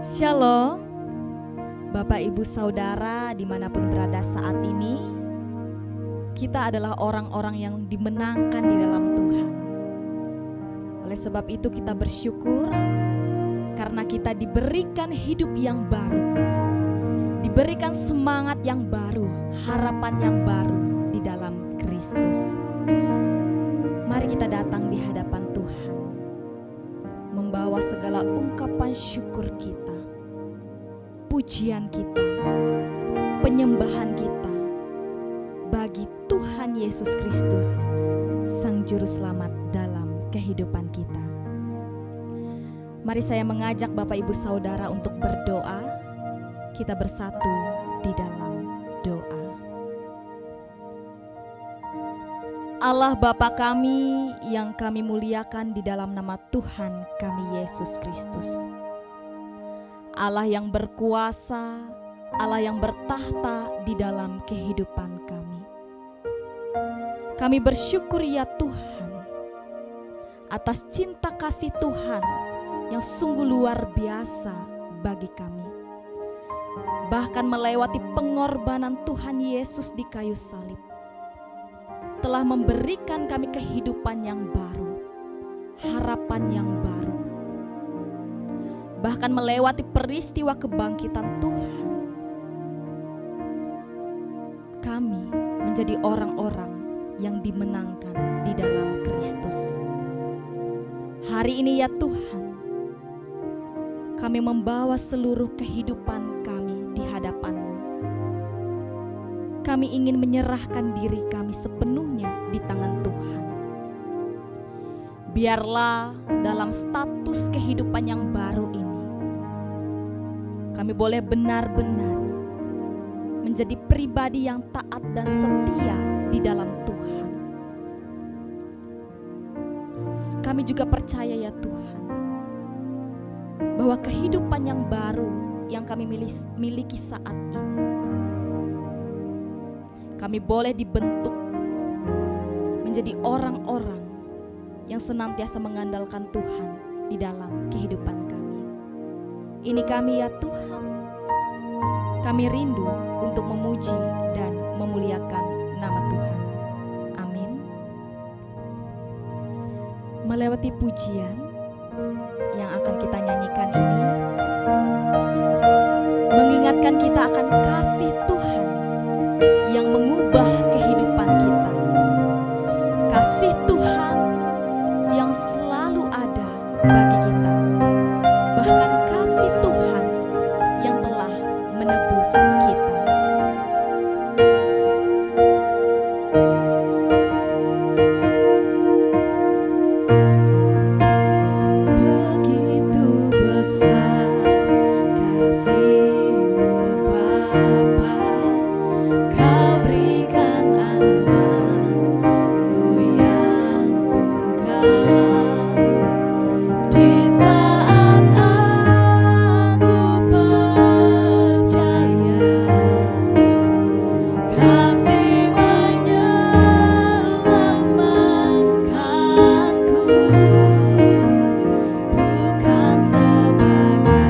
Shalom, Bapak Ibu Saudara dimanapun berada saat ini. Kita adalah orang-orang yang dimenangkan di dalam Tuhan. Oleh sebab itu kita bersyukur karena kita diberikan hidup yang baru, diberikan semangat yang baru, harapan yang baru di dalam Kristus. Mari kita datang di hadapan Tuhan, membawa segala ungkapan syukur kita, pujian kita, penyembahan kita bagi Tuhan Yesus Kristus, Sang Juru Selamat dalam kehidupan kita. Mari saya mengajak Bapak Ibu Saudara untuk berdoa. Kita bersatu di dalam doa. Allah Bapa kami yang kami muliakan di dalam nama Tuhan kami Yesus Kristus. Allah yang berkuasa, Allah yang bertahta di dalam kehidupan kami. Kami bersyukur ya Tuhan atas cinta kasih Tuhan yang sungguh luar biasa bagi kami. Bahkan melewati pengorbanan Tuhan Yesus di kayu salib, telah memberikan kami kehidupan yang baru, harapan yang baru. Bahkan melewati peristiwa kebangkitan Tuhan, kami menjadi orang-orang yang dimenangkan di dalam Kristus. Hari ini ya Tuhan, kami membawa seluruh kehidupan kami di hadapan-Mu. Kami ingin menyerahkan diri kami sepenuhnya di tangan Tuhan. Biarlah dalam status kehidupan yang baru ini, kami boleh benar-benar menjadi pribadi yang taat dan setia di dalam Tuhan. Kami juga percaya ya Tuhan, bahwa kehidupan yang baru yang kami miliki saat ini, kami boleh dibentuk menjadi orang-orang yang senantiasa mengandalkan Tuhan di dalam kehidupan kami. Ini kami ya Tuhan, kami rindu untuk memuji dan memuliakan nama Tuhan. Amin. Melewati pujian yang akan kita nyanyikan ini, mengingatkan kita akan kasih Tuhan yang mengubah kehidupan kita. Kasih Tuhan yang selalu ada bagi kita. Bahkan kasih Tuhan yang telah menebus kita. Begitu besar kasih-Mu Bapa, Kau berikan anak-Mu yang tunggal. Di saat aku percaya, kasih menyelamatkanku, bukan sebagai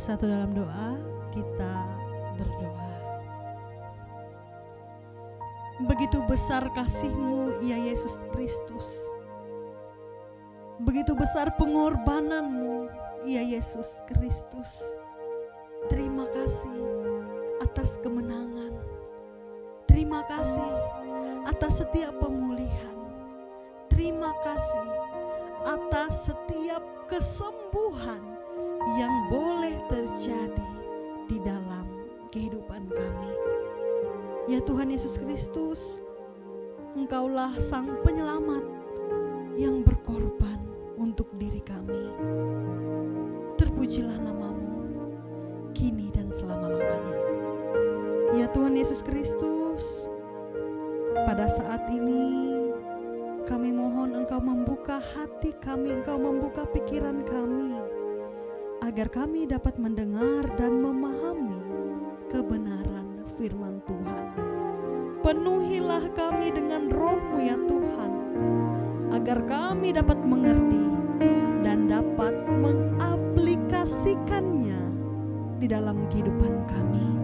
bersatu dalam doa. Kita berdoa. Begitu besar kasih-Mu ya Yesus Kristus. Begitu besar pengorbanan-Mu ya Yesus Kristus. Terima kasih atas kemenangan. Terima kasih atas setiap pemulihan. Terima kasih atas setiap kesembuhan yang boleh terjadi di dalam kehidupan kami. Ya Tuhan Yesus Kristus, Engkaulah Sang Penyelamat yang berkorban untuk diri kami. Terpujilah nama-Mu kini dan selama-lamanya. Ya Tuhan Yesus Kristus, pada saat ini kami mohon Engkau membuka hati kami, Engkau membuka pikiran kami, agar kami dapat mendengar dan memahami kebenaran firman Tuhan. Penuhilah kami dengan roh-Mu ya Tuhan, agar kami dapat mengerti dan dapat mengaplikasikannya di dalam kehidupan kami.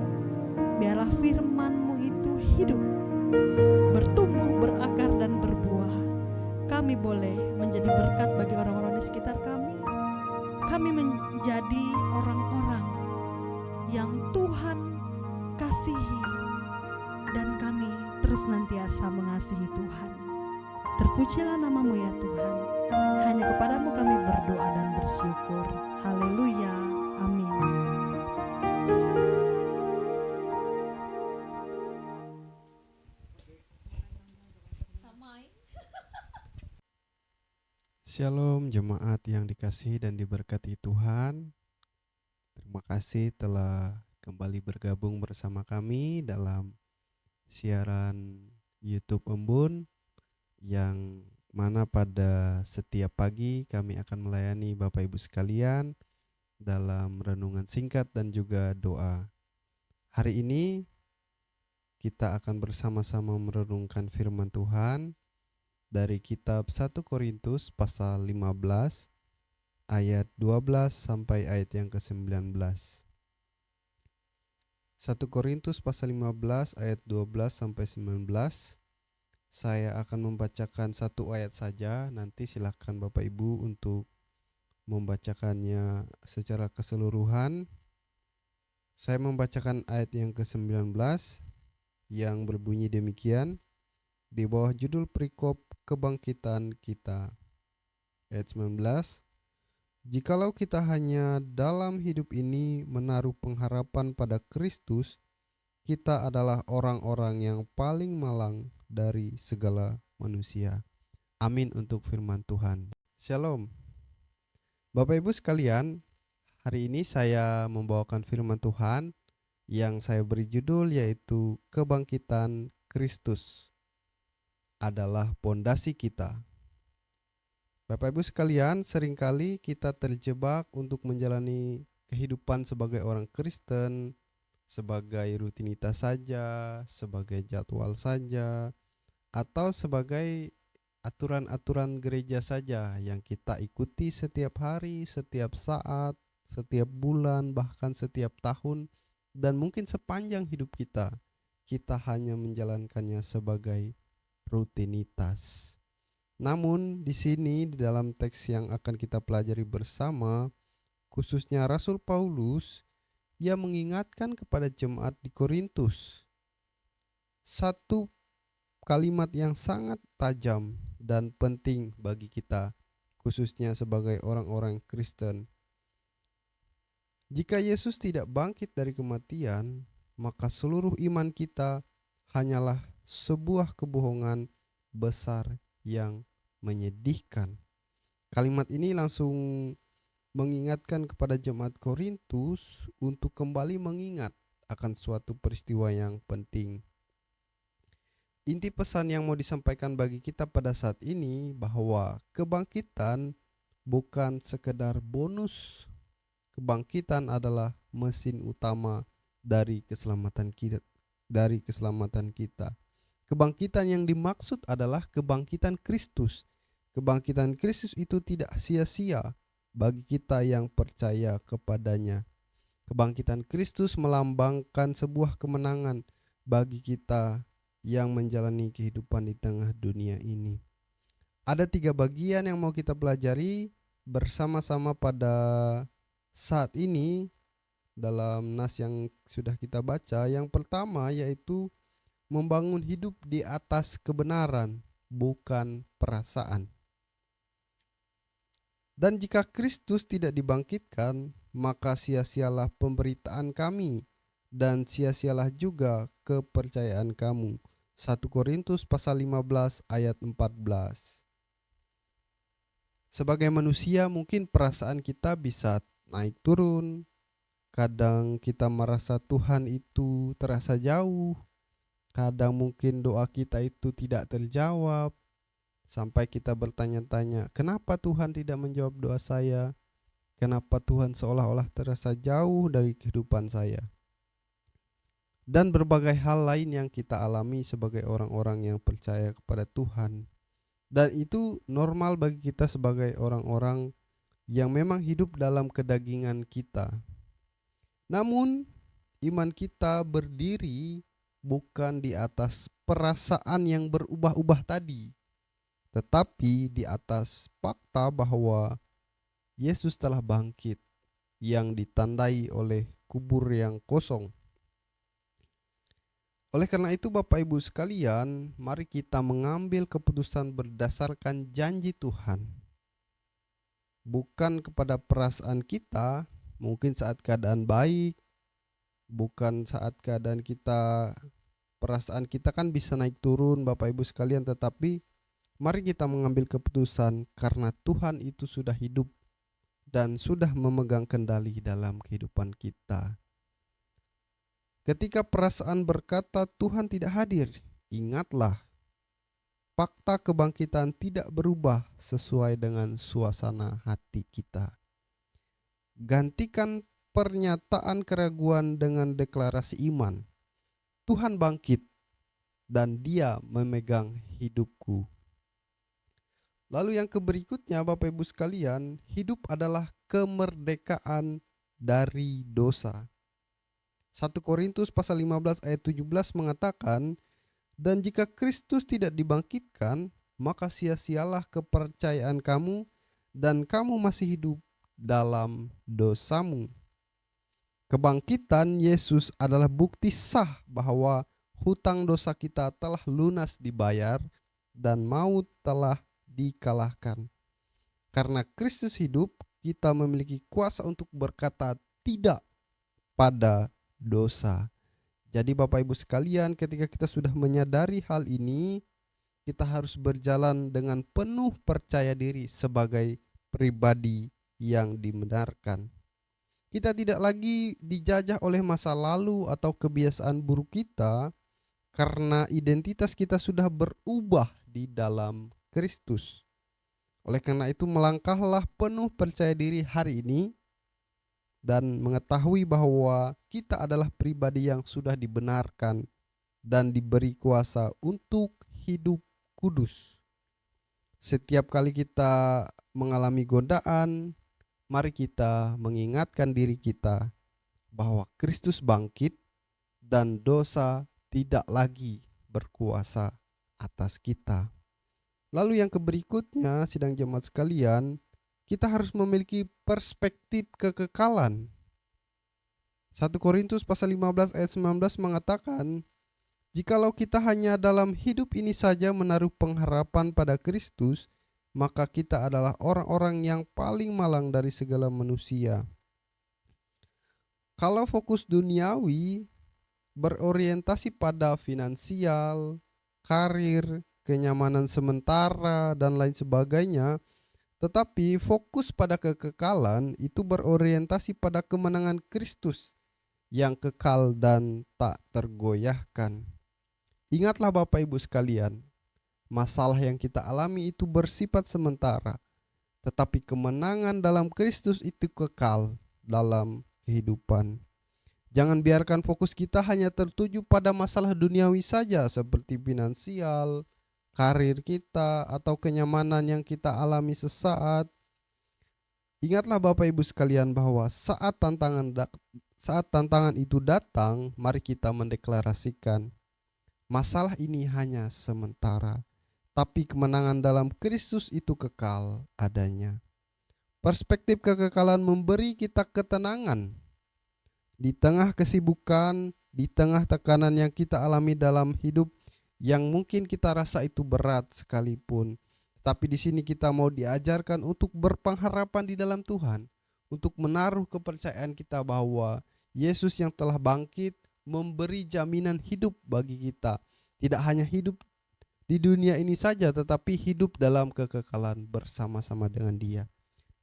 Biarlah firman-Mu itu hidup, bertumbuh, berakar dan berbuah. Kami boleh menjadi berkat bagi orang-orang di sekitar kami. Kami menjadi orang-orang yang Tuhan kasihi, dan kami terus nantiasa mengasihi Tuhan. Terpujilah nama-Mu ya Tuhan. Hanya kepadamu kami berdoa dan bersyukur. Haleluya. Amin. Shalom jemaat yang dikasihi dan diberkati Tuhan. Terima kasih telah kembali bergabung bersama kami dalam siaran YouTube Embun, yang mana pada setiap pagi kami akan melayani Bapak Ibu sekalian dalam renungan singkat dan juga doa. Hari ini kita akan bersama-sama merenungkan firman Tuhan dari kitab 1 Korintus pasal 15 ayat 12 sampai ayat yang ke-19. 1 Korintus pasal 15 ayat 12 sampai 19. Saya akan membacakan satu ayat saja, nanti silakan Bapak Ibu untuk membacakannya secara keseluruhan. Saya membacakan ayat yang ke-19 yang berbunyi demikian di bawah judul perikop kebangkitan kita. Ayat 19, jikalau kita hanya dalam hidup ini menaruh pengharapan pada Kristus, kita adalah orang-orang yang paling malang dari segala manusia. Amin untuk firman Tuhan. Shalom. Bapak Ibu sekalian, hari ini saya membawakan firman Tuhan yang saya beri judul yaitu Kebangkitan Kristus adalah pondasi kita. Bapak Ibu sekalian, seringkali kita terjebak untuk menjalani kehidupan sebagai orang Kristen sebagai rutinitas saja, sebagai jadwal saja, atau sebagai aturan-aturan gereja saja yang kita ikuti setiap hari, setiap saat, setiap bulan, bahkan setiap tahun, dan mungkin sepanjang hidup kita. Kita hanya menjalankannya sebagai rutinitas. Namun di sini di dalam teks yang akan kita pelajari bersama, khususnya Rasul Paulus, ia mengingatkan kepada jemaat di Korintus satu kalimat yang sangat tajam dan penting bagi kita, khususnya sebagai orang-orang Kristen. Jika Yesus tidak bangkit dari kematian, maka seluruh iman kita hanyalah sebuah kebohongan besar yang menyedihkan. Kalimat ini langsung mengingatkan kepada jemaat Korintus untuk kembali mengingat akan suatu peristiwa yang penting. Inti pesan yang mau disampaikan bagi kita pada saat ini bahwa kebangkitan bukan sekedar bonus. Kebangkitan adalah mesin utama dari keselamatan kita. Kebangkitan yang dimaksud adalah kebangkitan Kristus. Kebangkitan Kristus itu tidak sia-sia bagi kita yang percaya kepadanya. Kebangkitan Kristus melambangkan sebuah kemenangan bagi kita yang menjalani kehidupan di tengah dunia ini. Ada 3 bagian yang mau kita pelajari bersama-sama pada saat ini dalam nas yang sudah kita baca. Yang pertama yaitu membangun hidup di atas kebenaran, bukan perasaan. Dan jika Kristus tidak dibangkitkan, maka sia-sialah pemberitaan kami dan sia-sialah juga kepercayaan kamu. 1 Korintus pasal 15 ayat 14. Sebagai manusia mungkin perasaan kita bisa naik turun. Kadang kita merasa Tuhan itu terasa jauh. Kadang mungkin doa kita itu tidak terjawab. Sampai kita bertanya-tanya, kenapa Tuhan tidak menjawab doa saya? Kenapa Tuhan seolah-olah terasa jauh dari kehidupan saya? Dan berbagai hal lain yang kita alami sebagai orang-orang yang percaya kepada Tuhan. Dan itu normal bagi kita sebagai orang-orang yang memang hidup dalam kedagingan kita. Namun, iman kita berdiri bukan di atas perasaan yang berubah-ubah tadi, tetapi di atas fakta bahwa Yesus telah bangkit yang ditandai oleh kubur yang kosong. Oleh karena itu Bapak Ibu sekalian, mari kita mengambil keputusan berdasarkan janji Tuhan. Bukan kepada perasaan kita, mungkin saat keadaan baik, bukan saat keadaan kita, perasaan kita kan bisa naik turun Bapak Ibu sekalian, tetapi mari kita mengambil keputusan karena Tuhan itu sudah hidup dan sudah memegang kendali dalam kehidupan kita. Ketika perasaan berkata Tuhan tidak hadir, ingatlah, fakta kebangkitan tidak berubah sesuai dengan suasana hati kita. Gantikan pernyataan keraguan dengan deklarasi iman. Tuhan bangkit dan Dia memegang hidupku. Lalu yang berikutnya Bapak Ibu sekalian, hidup adalah kemerdekaan dari dosa. 1 Korintus pasal 15 ayat 17 mengatakan, dan jika Kristus tidak dibangkitkan, maka sia-sialah kepercayaan kamu dan kamu masih hidup dalam dosamu. Kebangkitan Yesus adalah bukti sah bahwa hutang dosa kita telah lunas dibayar dan maut telah dikalahkan. Karena Kristus hidup, kita memiliki kuasa untuk berkata tidak pada dosa. Jadi Bapak Ibu sekalian, ketika kita sudah menyadari hal ini, kita harus berjalan dengan penuh percaya diri sebagai pribadi yang dibenarkan. Kita tidak lagi dijajah oleh masa lalu atau kebiasaan buruk kita, karena identitas kita sudah berubah di dalam Kristus. Oleh karena itu melangkahlah penuh percaya diri hari ini dan mengetahui bahwa kita adalah pribadi yang sudah dibenarkan dan diberi kuasa untuk hidup kudus. Setiap kali kita mengalami godaan, mari kita mengingatkan diri kita bahwa Kristus bangkit dan dosa tidak lagi berkuasa atas kita. Lalu yang berikutnya, sidang jemaat sekalian, kita harus memiliki perspektif kekekalan. 1 Korintus pasal 15 ayat 19 mengatakan, jikalau kita hanya dalam hidup ini saja menaruh pengharapan pada Kristus, maka kita adalah orang-orang yang paling malang dari segala manusia. Kalau fokus duniawi berorientasi pada finansial, karir, kenyamanan sementara, dan lain sebagainya, tetapi fokus pada kekekalan itu berorientasi pada kemenangan Kristus yang kekal dan tak tergoyahkan. Ingatlah Bapak Ibu sekalian, masalah yang kita alami itu bersifat sementara, tetapi kemenangan dalam Kristus itu kekal dalam kehidupan. Jangan biarkan fokus kita hanya tertuju pada masalah duniawi saja seperti finansial, karir kita, atau kenyamanan yang kita alami sesaat. Ingatlah Bapak Ibu sekalian bahwa saat tantangan itu datang, mari kita mendeklarasikan masalah ini hanya sementara, tapi kemenangan dalam Kristus itu kekal adanya. Perspektif kekekalan memberi kita ketenangan di tengah kesibukan, di tengah tekanan yang kita alami dalam hidup yang mungkin kita rasa itu berat sekalipun. Tapi di sini kita mau diajarkan untuk berpengharapan di dalam Tuhan, untuk menaruh kepercayaan kita bahwa Yesus yang telah bangkit memberi jaminan hidup bagi kita. Tidak hanya hidup di dunia ini saja, tetapi hidup dalam kekekalan bersama-sama dengan Dia.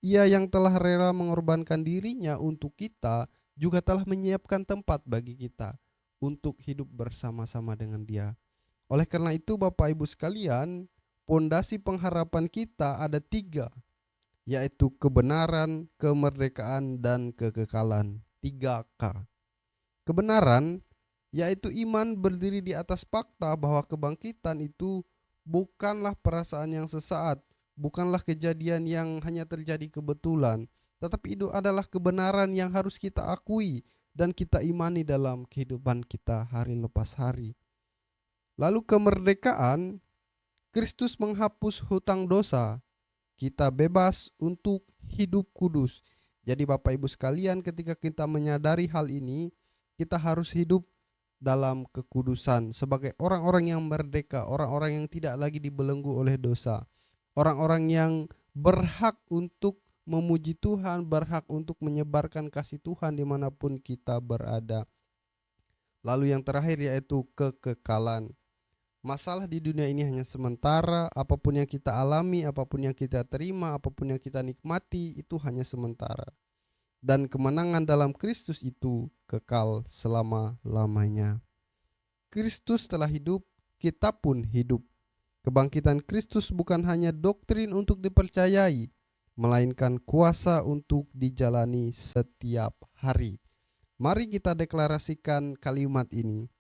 Ia yang telah rela mengorbankan dirinya untuk kita juga telah menyiapkan tempat bagi kita untuk hidup bersama-sama dengan Dia. Oleh karena itu Bapak Ibu sekalian, pondasi pengharapan kita ada 3, yaitu kebenaran, kemerdekaan, dan kekekalan. 3K. Kebenaran yaitu iman berdiri di atas fakta bahwa kebangkitan itu bukanlah perasaan yang sesaat, bukanlah kejadian yang hanya terjadi kebetulan, tetapi itu adalah kebenaran yang harus kita akui dan kita imani dalam kehidupan kita hari lepas hari. Lalu kemerdekaan, Kristus menghapus hutang dosa. Kita bebas untuk hidup kudus. Jadi Bapak Ibu sekalian, ketika kita menyadari hal ini, kita harus hidup dalam kekudusan sebagai orang-orang yang merdeka, orang-orang yang tidak lagi dibelenggu oleh dosa, orang-orang yang berhak untuk memuji Tuhan, berhak untuk menyebarkan kasih Tuhan dimanapun kita berada. Lalu yang terakhir yaitu kekekalan. Masalah di dunia ini hanya sementara, apapun yang kita alami, apapun yang kita terima, apapun yang kita nikmati, itu hanya sementara. Dan kemenangan dalam Kristus itu kekal selama-lamanya. Kristus telah hidup, kita pun hidup. Kebangkitan Kristus bukan hanya doktrin untuk dipercayai, melainkan kuasa untuk dijalani setiap hari. Mari kita deklarasikan kalimat ini.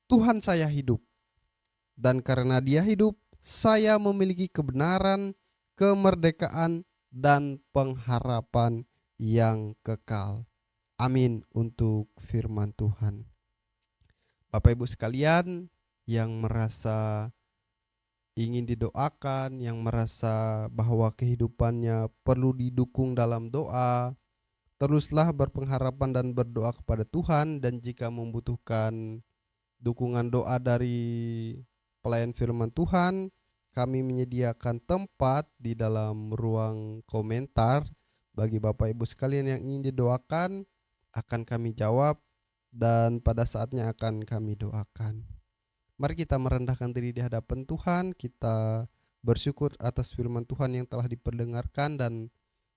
Tuhan saya hidup, dan karena Dia hidup, saya memiliki kebenaran, kemerdekaan, dan pengharapan yang kekal. Amin untuk firman Tuhan. Bapak Ibu sekalian yang merasa ingin didoakan, yang merasa bahwa kehidupannya perlu didukung dalam doa, teruslah berpengharapan dan berdoa kepada Tuhan. Dan jika membutuhkan dukungan doa dari pelayan firman Tuhan, kami menyediakan tempat di dalam ruang komentar. Bagi Bapak Ibu sekalian yang ingin didoakan, akan kami jawab dan pada saatnya akan kami doakan. Mari kita merendahkan diri di hadapan Tuhan, kita bersyukur atas firman Tuhan yang telah diperdengarkan, dan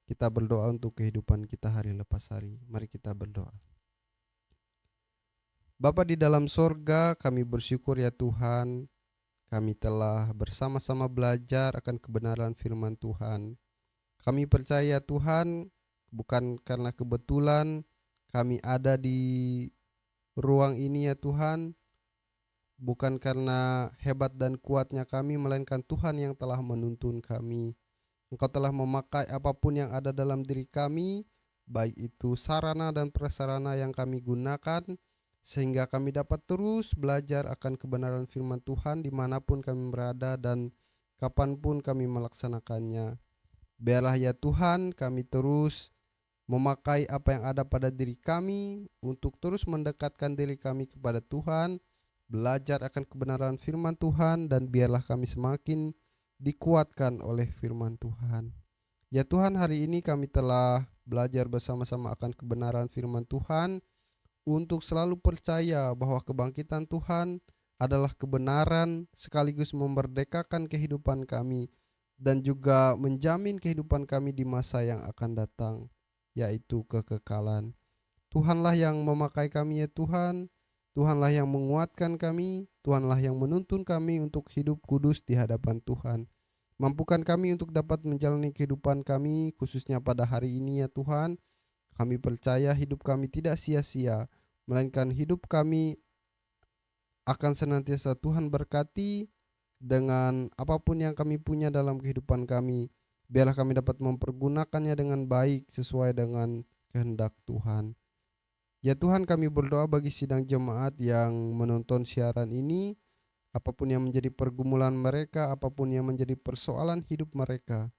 kita berdoa untuk kehidupan kita hari lepas hari. Mari kita berdoa. Bapa di dalam sorga, kami bersyukur ya Tuhan, kami telah bersama-sama belajar akan kebenaran firman Tuhan. Kami percaya Tuhan, bukan karena kebetulan kami ada di ruang ini ya Tuhan, bukan karena hebat dan kuatnya kami, melainkan Tuhan yang telah menuntun kami. Engkau telah memakai apapun yang ada dalam diri kami, baik itu sarana dan prasarana yang kami gunakan, sehingga kami dapat terus belajar akan kebenaran firman Tuhan dimanapun kami berada dan kapanpun kami melaksanakannya. Biarlah ya Tuhan kami terus memakai apa yang ada pada diri kami untuk terus mendekatkan diri kami kepada Tuhan, belajar akan kebenaran firman Tuhan, dan biarlah kami semakin dikuatkan oleh firman Tuhan. Ya Tuhan, hari ini kami telah belajar bersama-sama akan kebenaran firman Tuhan, untuk selalu percaya bahwa kebangkitan Tuhan adalah kebenaran sekaligus memerdekakan kehidupan kami dan juga menjamin kehidupan kami di masa yang akan datang, yaitu kekekalan. Tuhanlah yang memakai kami ya Tuhan, Tuhanlah yang menguatkan kami, Tuhanlah yang menuntun kami untuk hidup kudus di hadapan Tuhan. Mampukan kami untuk dapat menjalani kehidupan kami khususnya pada hari ini ya Tuhan. Kami percaya hidup kami tidak sia-sia, melainkan hidup kami akan senantiasa Tuhan berkati dengan apapun yang kami punya dalam kehidupan kami. Biarlah kami dapat mempergunakannya dengan baik sesuai dengan kehendak Tuhan. Ya Tuhan, kami berdoa bagi sidang jemaat yang menonton siaran ini, apapun yang menjadi pergumulan mereka, apapun yang menjadi persoalan hidup mereka.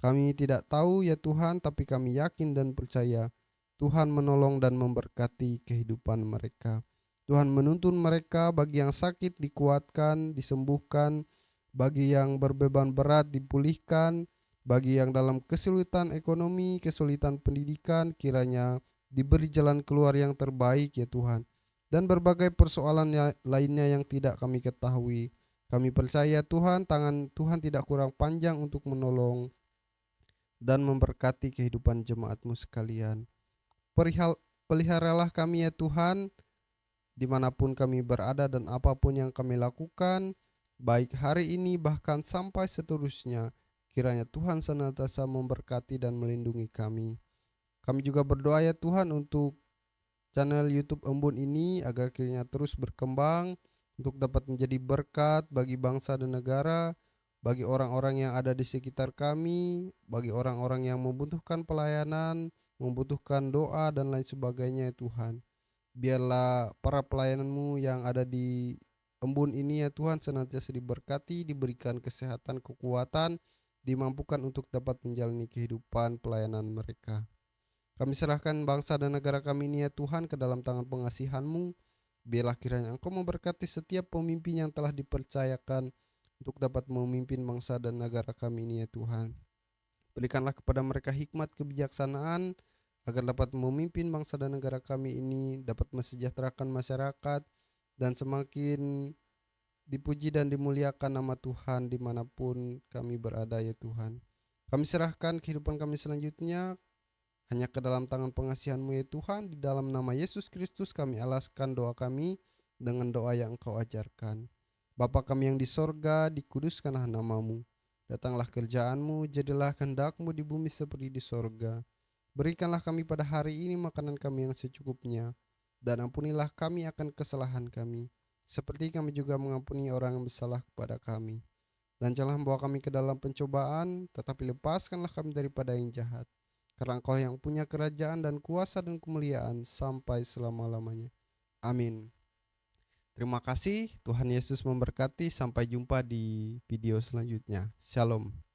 Kami tidak tahu ya Tuhan, tapi kami yakin dan percaya Tuhan menolong dan memberkati kehidupan mereka. Tuhan menuntun mereka, bagi yang sakit dikuatkan, disembuhkan, bagi yang berbeban berat dipulihkan, bagi yang dalam kesulitan ekonomi, kesulitan pendidikan, kiranya diberi jalan keluar yang terbaik ya Tuhan. Dan berbagai persoalan lainnya yang tidak kami ketahui. Kami percaya Tuhan, tangan Tuhan tidak kurang panjang untuk menolong dan memberkati kehidupan jemaat-Mu sekalian. Peliharalah kami ya Tuhan, dimanapun kami berada dan apapun yang kami lakukan, baik hari ini bahkan sampai seterusnya. Kiranya Tuhan senantiasa memberkati dan melindungi kami. Kami juga berdoa ya Tuhan untuk channel YouTube Embun ini agar kiranya terus berkembang untuk dapat menjadi berkat bagi bangsa dan negara, bagi orang-orang yang ada di sekitar kami, bagi orang-orang yang membutuhkan pelayanan, membutuhkan doa dan lain sebagainya ya Tuhan. Biarlah para pelayananmu yang ada di Embun ini ya Tuhan senantiasa diberkati, diberikan kesehatan, kekuatan, dimampukan untuk dapat menjalani kehidupan pelayanan mereka. Kami serahkan bangsa dan negara kami ini ya Tuhan ke dalam tangan pengasihan-Mu. Biarlah kiranya Engkau memberkati setiap pemimpin yang telah dipercayakan untuk dapat memimpin bangsa dan negara kami ini ya Tuhan. Berikanlah kepada mereka hikmat kebijaksanaan agar dapat memimpin bangsa dan negara kami ini, dapat mesejahterakan masyarakat, dan semakin dipuji dan dimuliakan nama Tuhan dimanapun kami berada ya Tuhan. Kami serahkan kehidupan kami selanjutnya hanya ke dalam tangan pengasihan-Mu ya Tuhan. Di dalam nama Yesus Kristus kami alaskan doa kami dengan doa yang Engkau ajarkan. Bapa kami yang di sorga, dikuduskanlah nama-Mu. Datanglah kerjaan-Mu, jadilah kehendak-Mu di bumi seperti di sorga. Berikanlah kami pada hari ini makanan kami yang secukupnya, dan ampunilah kami akan kesalahan kami, seperti kami juga mengampuni orang yang bersalah kepada kami. Dan janganlah membawa kami ke dalam pencobaan, tetapi lepaskanlah kami daripada yang jahat. Karena Engkau yang punya kerajaan dan kuasa dan kemuliaan sampai selama-lamanya. Amin. Terima kasih, Tuhan Yesus memberkati. Sampai jumpa di video selanjutnya. Shalom.